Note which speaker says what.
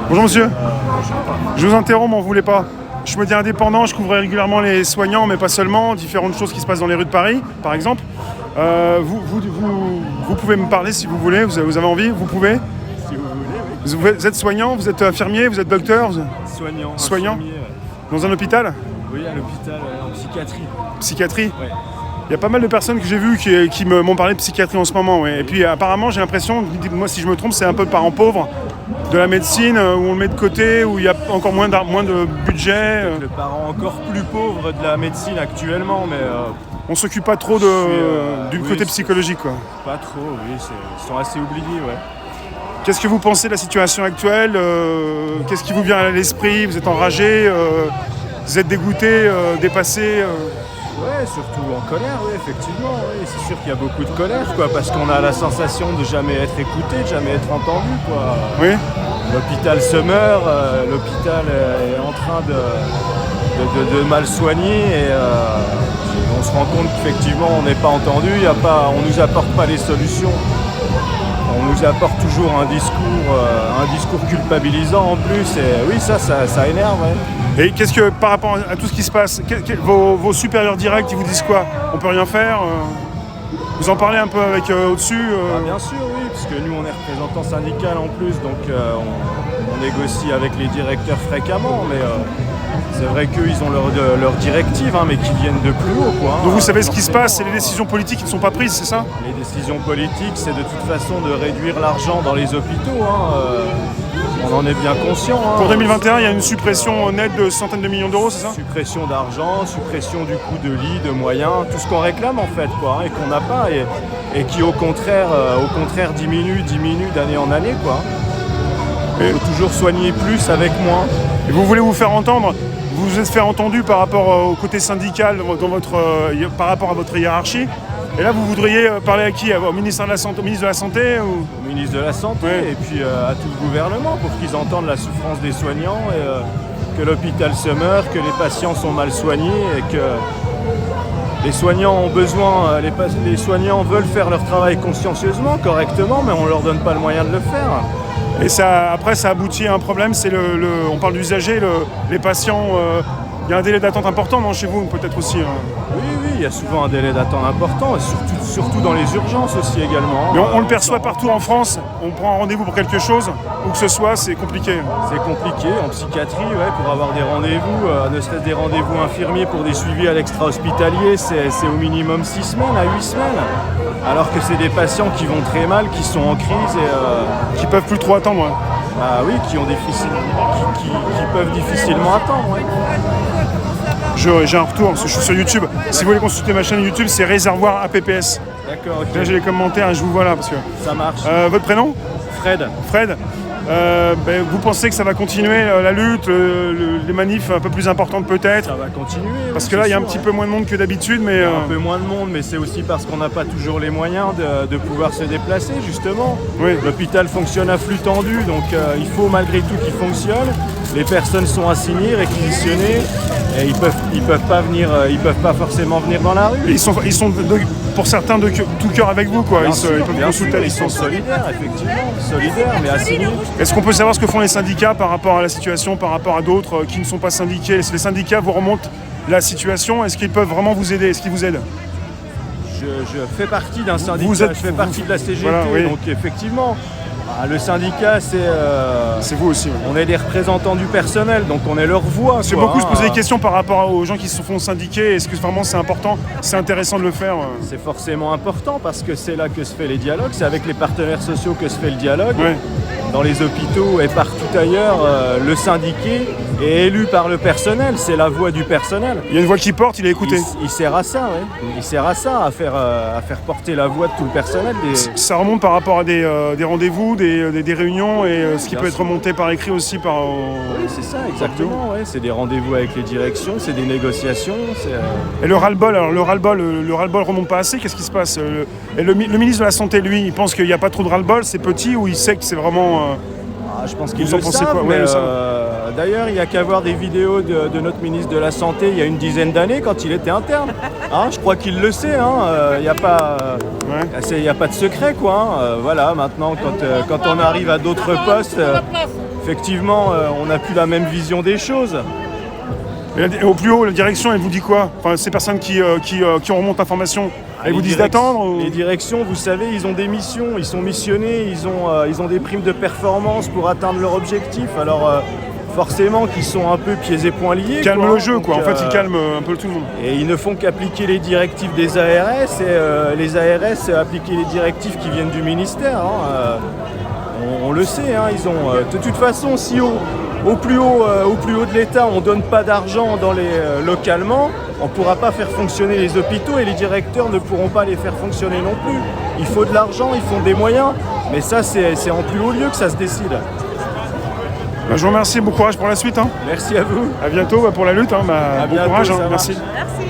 Speaker 1: Bonjour monsieur. Je vous interromps, mais on ne voulait pas. Je suis média indépendant, je couvre régulièrement les soignants, mais pas seulement, différentes choses qui se passent dans les rues de Paris, par exemple. Vous pouvez me parler si vous voulez, vous avez envie, vous pouvez.
Speaker 2: Si vous voulez, oui.
Speaker 1: Vous êtes soignant, vous êtes infirmier, vous êtes docteur.
Speaker 2: Soignant.
Speaker 1: Infirmier, ouais. Dans un hôpital?
Speaker 2: Oui, à l'hôpital, en psychiatrie.
Speaker 1: Psychiatrie?
Speaker 2: Ouais.
Speaker 1: Il y a pas mal de personnes que j'ai vues qui m'ont parlé de psychiatrie en ce moment. Ouais. Et puis apparemment, j'ai l'impression, moi si je me trompe, c'est un peu le parent pauvre de la médecine, où on le met de côté, où il y a encore moins de budget.
Speaker 2: Le parent encore plus pauvre de la médecine actuellement, mais...
Speaker 1: on s'occupe pas trop du côté psychologique, quoi.
Speaker 2: Pas trop, oui, ils sont assez oubliés, ouais.
Speaker 1: Qu'est-ce que vous pensez de la situation actuelle? Qu'est-ce qui vous vient à l'esprit? Vous êtes enragé? Vous êtes dégoûté, dépassé?
Speaker 2: Ouais, surtout en colère, oui, effectivement. Oui. C'est sûr qu'il y a beaucoup de colère, quoi, parce qu'on a la sensation de jamais être écouté, de jamais être entendu, quoi.
Speaker 1: Oui.
Speaker 2: L'hôpital se meurt, l'hôpital est en train de mal soigner et on se rend compte qu'effectivement on n'est pas entendu, on ne nous apporte pas les solutions. On nous apporte toujours un discours culpabilisant en plus, et oui, ça énerve. Ouais.
Speaker 1: Et qu'est-ce que, par rapport à tout ce qui se passe, vos supérieurs directs, ils vous disent quoi? On peut rien faire? Vous en parlez un peu avec au-dessus?
Speaker 2: Bien sûr, oui, parce que nous on est représentant syndical en plus, donc on négocie avec les directeurs fréquemment, mais c'est vrai qu'eux ils ont leurs directives, hein, mais qui viennent de plus haut, quoi.
Speaker 1: Donc vous savez ce qui se passe, c'est les décisions politiques qui ne sont pas prises, c'est ça?
Speaker 2: Les décisions politiques, c'est de toute façon de réduire l'argent dans les hôpitaux, on en est bien conscient.
Speaker 1: Pour 2021, il y a une suppression nette de centaines de millions d'euros, c'est ça?
Speaker 2: Suppression d'argent, suppression du coût de lits, de moyens, tout ce qu'on réclame en fait, quoi, et qu'on n'a pas, et qui au contraire diminue d'année en année, quoi. Il faut toujours soigner plus avec moins.
Speaker 1: Et vous voulez vous faire entendre? Vous vous êtes fait entendu par rapport au côté syndical par rapport à votre hiérarchie? Et là, vous voudriez parler à qui? Au ministre de la Santé ou...
Speaker 2: Au ministre de la Santé, ouais. Et puis à tout le gouvernement pour qu'ils entendent la souffrance des soignants, et, que l'hôpital se meurt, que les patients sont mal soignés et que les soignants ont besoin, les soignants veulent faire leur travail consciencieusement, correctement, mais on ne leur donne pas le moyen de le faire.
Speaker 1: Et après, ça aboutit à un problème, c'est on parle d'usagers, les patients, il y a un délai d'attente important, non, chez vous, peut-être aussi
Speaker 2: Oui, il y a souvent un délai d'attente important, et surtout dans les urgences aussi également.
Speaker 1: Mais on le perçoit partout en France, on prend un rendez-vous pour quelque chose, où que ce soit, c'est compliqué.
Speaker 2: C'est compliqué, en psychiatrie, ouais, pour avoir des rendez-vous, ne serait-ce des rendez-vous infirmiers pour des suivis à l'extra-hospitalier, c'est au minimum 6 semaines à 8 semaines. Alors que c'est des patients qui vont très mal, qui sont en crise et...
Speaker 1: qui peuvent plus trop attendre, ouais.
Speaker 2: Ah oui, qui peuvent difficilement attendre, ouais.
Speaker 1: J'ai un retour, parce que je suis sur YouTube. Si vous voulez consulter ma chaîne YouTube, c'est Réservoir APPS.
Speaker 2: D'accord, ok.
Speaker 1: Là, j'ai les commentaires et je vous vois là. Parce que...
Speaker 2: Ça marche.
Speaker 1: Votre prénom?
Speaker 2: Fred.
Speaker 1: Fred. Vous pensez que ça va continuer la lutte, les manifs un peu plus importantes peut-être?
Speaker 2: Ça va continuer.
Speaker 1: Parce que là, il y a un petit peu moins de monde que d'habitude. Mais
Speaker 2: un peu moins de monde, mais c'est aussi parce qu'on n'a pas toujours les moyens de pouvoir se déplacer, justement.
Speaker 1: Oui.
Speaker 2: L'hôpital fonctionne à flux tendu, donc il faut malgré tout qu'il fonctionne. Les personnes sont assignées, réquisitionnées, et ils peuvent pas forcément venir dans la rue.
Speaker 1: Et ils sont pour certains de tout cœur avec vous, quoi.
Speaker 2: Ils sont solidaires, effectivement, solidaires, mais assignés.
Speaker 1: Est-ce qu'on peut savoir ce que font les syndicats par rapport à la situation, par rapport à d'autres qui ne sont pas syndiqués? Si les syndicats vous remontent la situation, est-ce qu'ils peuvent vraiment vous aider? Est-ce qu'ils vous aident?
Speaker 2: Je fais partie d'un syndicat, je fais partie de la CGT, voilà, oui. Donc effectivement, le syndicat, c'est
Speaker 1: vous aussi. Ouais.
Speaker 2: On est des représentants du personnel, donc on est leur voix.
Speaker 1: C'est beaucoup se poser des questions par rapport aux gens qui se font syndiquer. Est-ce que vraiment c'est important, c'est intéressant de le faire?
Speaker 2: C'est forcément important parce que c'est là que se fait les dialogues, c'est avec les partenaires sociaux que se fait le dialogue.
Speaker 1: Ouais.
Speaker 2: Dans les hôpitaux et partout ailleurs, le syndiqué est élu par le personnel, c'est la voix du personnel.
Speaker 1: Il y a une voix qui porte, il est écouté.
Speaker 2: Il sert à ça, oui. Il sert à ça, à faire porter la voix de tout le personnel.
Speaker 1: Ça remonte par rapport à des rendez-vous, des réunions et ce qui peut être remonté par écrit aussi par...
Speaker 2: Oui, c'est ça, exactement. Ouais. C'est des rendez-vous avec les directions, c'est des négociations.
Speaker 1: Et le ras-le-bol, alors le ras-le-bol remonte pas assez, qu'est-ce qui se passe? Le ministre de la Santé, lui, il pense qu'il n'y a pas trop de ras-le-bol, c'est petit ou il sait que c'est vraiment...
Speaker 2: Je pense qu'ils le savent, mais d'ailleurs, il n'y a qu'à voir des vidéos de notre ministre de la Santé il y a une dizaine d'années quand il était interne. Je crois qu'il le sait, il n'y a pas de secret, quoi. Voilà, maintenant, quand on arrive à d'autres postes, effectivement, on n'a plus la même vision des choses.
Speaker 1: Et au plus haut, la direction, elle vous dit quoi? Enfin, ces personnes qui remontent l'information, elles vous disent d'attendre ou...
Speaker 2: Les directions, vous savez, ils ont des missions, ils sont missionnés, ils ont des primes de performance pour atteindre leur objectif. Alors forcément qu'ils sont un peu pieds et poings liés.
Speaker 1: Calme le jeu, quoi. En fait, ils calment un peu tout le monde.
Speaker 2: Et ils ne font qu'appliquer les directives des ARS et les ARS appliquer les directives qui viennent du ministère. On le sait, ils ont. De toute façon, si au plus haut de l'État, on ne donne pas d'argent localement, on ne pourra pas faire fonctionner les hôpitaux et les directeurs ne pourront pas les faire fonctionner non plus. Il faut de l'argent, il faut des moyens, mais ça, c'est en plus haut lieu que ça se décide.
Speaker 1: Je vous remercie, bon courage pour la suite.
Speaker 2: Merci à vous.
Speaker 1: À bientôt pour la lutte. Bon
Speaker 2: bientôt,
Speaker 1: courage,
Speaker 2: merci.
Speaker 3: Merci.